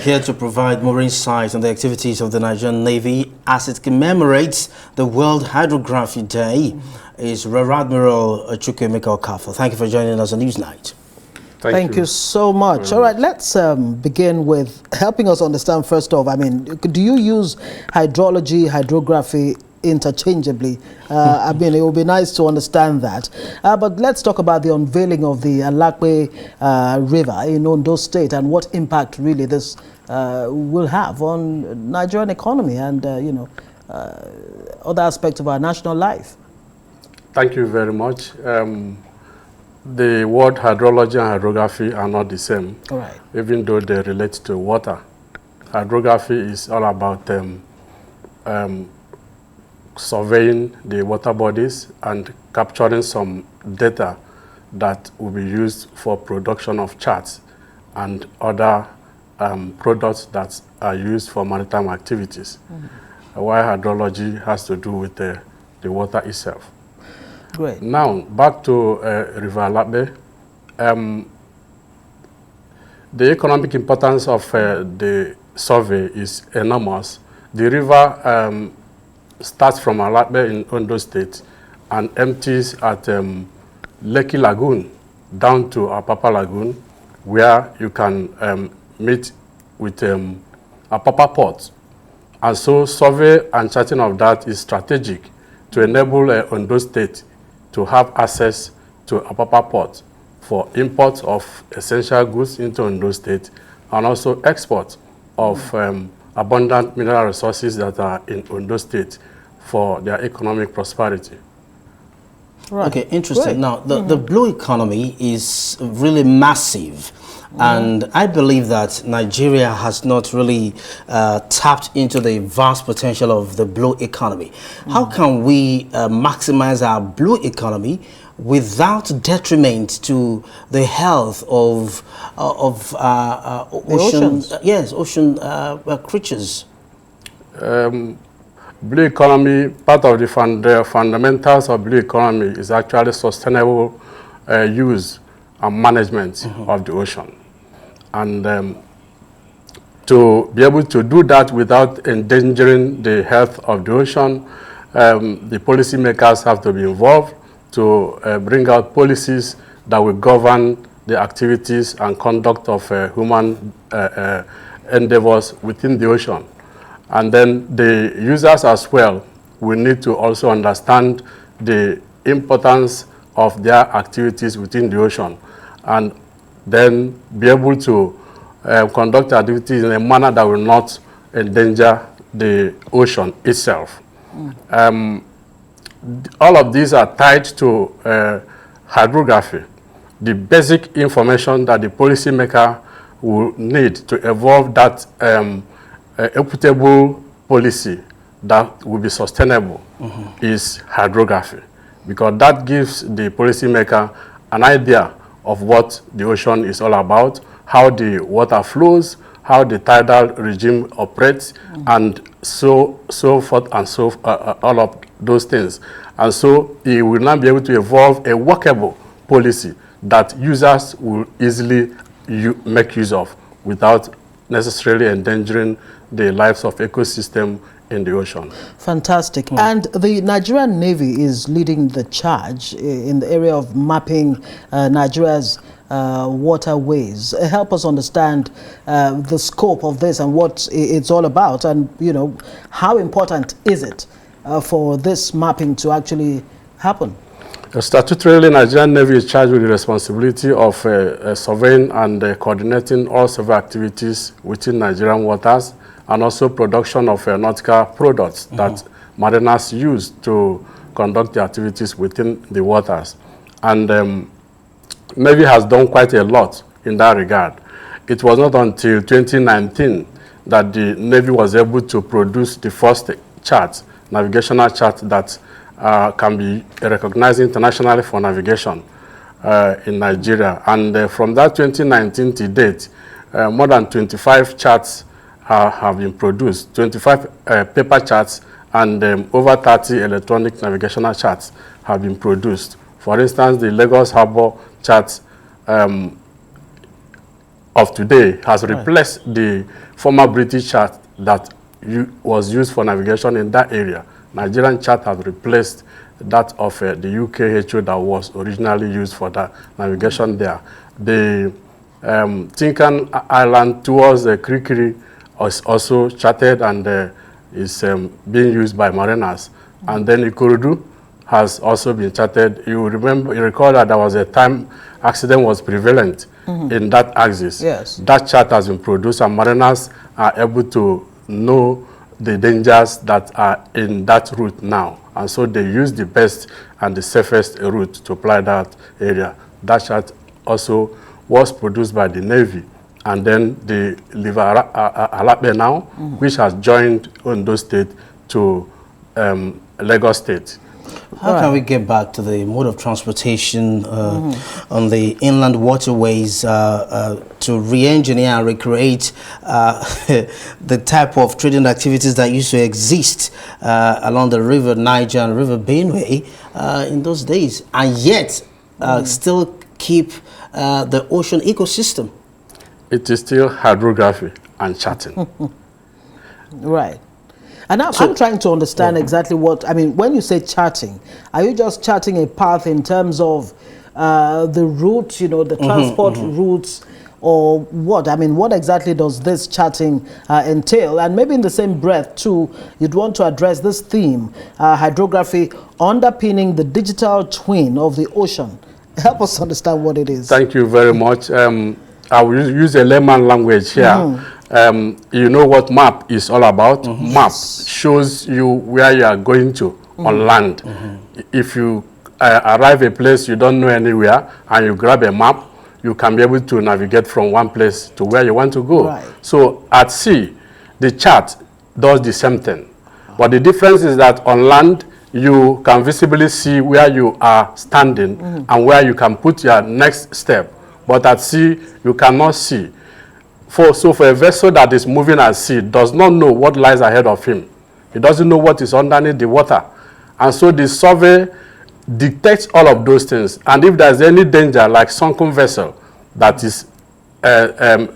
here to provide more insight on the activities of the Nigerian Navy as it commemorates the World Hydrography Day is Rear Admiral Chukwuemeka Okafor. Thank you for joining us on Newsnight. Thank you so much. All right, let's begin with helping us understand first off, I mean, do you use hydrology, hydrography interchangeably? I mean, it would be nice to understand that. But let's talk about the unveiling of the Alape River in Ondo State and what impact really this will have on Nigerian economy and, you know, other aspects of our national life. Thank you very much. The word hydrology and hydrography are not the same, even though they relate to water. Hydrography is all about surveying the water bodies and capturing some data that will be used for production of charts and other products that are used for maritime activities, while hydrology has to do with the water itself. Great. Now, back to River Alape. The economic importance of the survey is enormous. The river starts from Alape in Ondo State and empties at Lekki Lagoon down to Apapa Lagoon, where you can meet with Apapa Port. And so survey and charting of that is strategic to enable Ondo State to have access to Apapa Port for import of essential goods into Ondo State and also export of abundant mineral resources that are in Ondo State for their economic prosperity. Right. Okay, interesting. Great. Now, the blue economy is really massive. And I believe that Nigeria has not really tapped into the vast potential of the blue economy. How can we maximize our blue economy without detriment to the health of ocean, ocean creatures? Blue economy, part of the fundamentals of blue economy is actually sustainable use and management of the ocean. And to be able to do that without endangering the health of the ocean, the policymakers have to be involved to bring out policies that will govern the activities and conduct of human endeavors within the ocean. And then the users as well will need to also understand the importance of their activities within the ocean and then be able to conduct activities in a manner that will not endanger the ocean itself. All of these are tied to hydrography, the basic information that the policymaker will need to evolve that equitable policy that will be sustainable is hydrography, because that gives the policymaker an idea of what the ocean is all about, how the water flows, how the tidal regime operates, and so forth and so all of those things. And so he will now be able to evolve a workable policy that users will easily make use of without necessarily endangering the lives of ecosystem in the ocean. Fantastic. And the Nigerian Navy is leading the charge in the area of mapping Nigeria's waterways. Help us understand the scope of this and what it's all about, and you know, how important is it for this mapping to actually happen? Statutorily, Nigerian Navy is charged with the responsibility of surveying and coordinating all survey activities within Nigerian waters, and also production of nautical products that mariners use to conduct the activities within the waters. And Navy has done quite a lot in that regard. It was not until 2019 that the Navy was able to produce the first chart, navigational chart that can be recognized internationally for navigation in Nigeria. And from that 2019 to date, more than 25 charts have been produced, 25 paper charts and over 30 electronic navigational charts have been produced. For instance, the Lagos Harbor chart of today has replaced the former British chart that was used for navigation in that area. Nigerian chart has replaced that of the UKHO that was originally used for that navigation there. The Tinkan Island towards the Krikiri is also charted and is being used by mariners. And then Ikorodu has also been charted. You recall that there was a time accident was prevalent in that axis. Yes. That chart has been produced and mariners are able to know the dangers that are in that route now. And so they use the best and the safest route to apply that area. That chart also was produced by the Navy. And then the River Alape now, which has joined Ondo State to Lagos State. How can we get back to the mode of transportation on the inland waterways to re-engineer and recreate the type of trading activities that used to exist along the River Niger and River Benue in those days, and yet still keep the ocean ecosystem? It is still hydrography and charting. Right. And I'm trying to understand exactly what, I mean, when you say charting, are you just charting a path in terms of the route, you know, the transport routes, or what? I mean, what exactly does this charting entail? And maybe in the same breath, too, you'd want to address this theme, hydrography underpinning the digital twin of the ocean. Help us understand what it is. Thank you very much. I will use a layman language here. You know what map is all about? Map shows you where you are going to on land. If you arrive a place you don't know anywhere and you grab a map, you can be able to navigate from one place to where you want to go. Right. So at sea, the chart does the same thing. But the difference is that on land, you can visibly see where you are standing and where you can put your next step. But at sea, you cannot see. So for a vessel that is moving at sea, does not know what lies ahead of him. He doesn't know what is underneath the water. And so the survey detects all of those things. And if there's any danger, like sunken vessel that is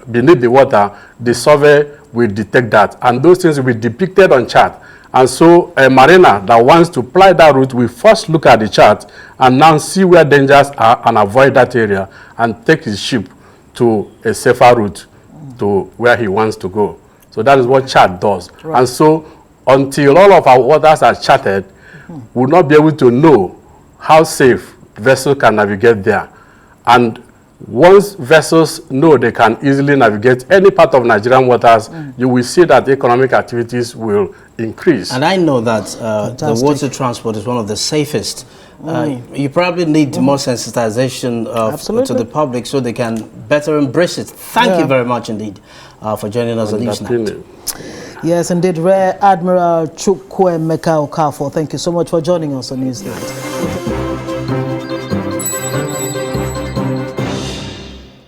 beneath the water, the survey will detect that. And those things will be depicted on chart. And so a mariner that wants to ply that route will first look at the chart and now see where dangers are and avoid that area and take his ship to a safer route to where he wants to go. So that is what chart does. Right. And so until all of our waters are charted, we'll not be able to know how safe vessels can navigate there. And once vessels know they can easily navigate any part of Nigerian waters, you will see that economic activities will increase. And I know that the water transport is one of the safest. You probably need more sensitization to the public so they can better embrace it. Thank you very much indeed for joining us on Newsnight. Yes, indeed. Rear Admiral Chukwuemeka Okafor, thank you so much for joining us on Newsnight.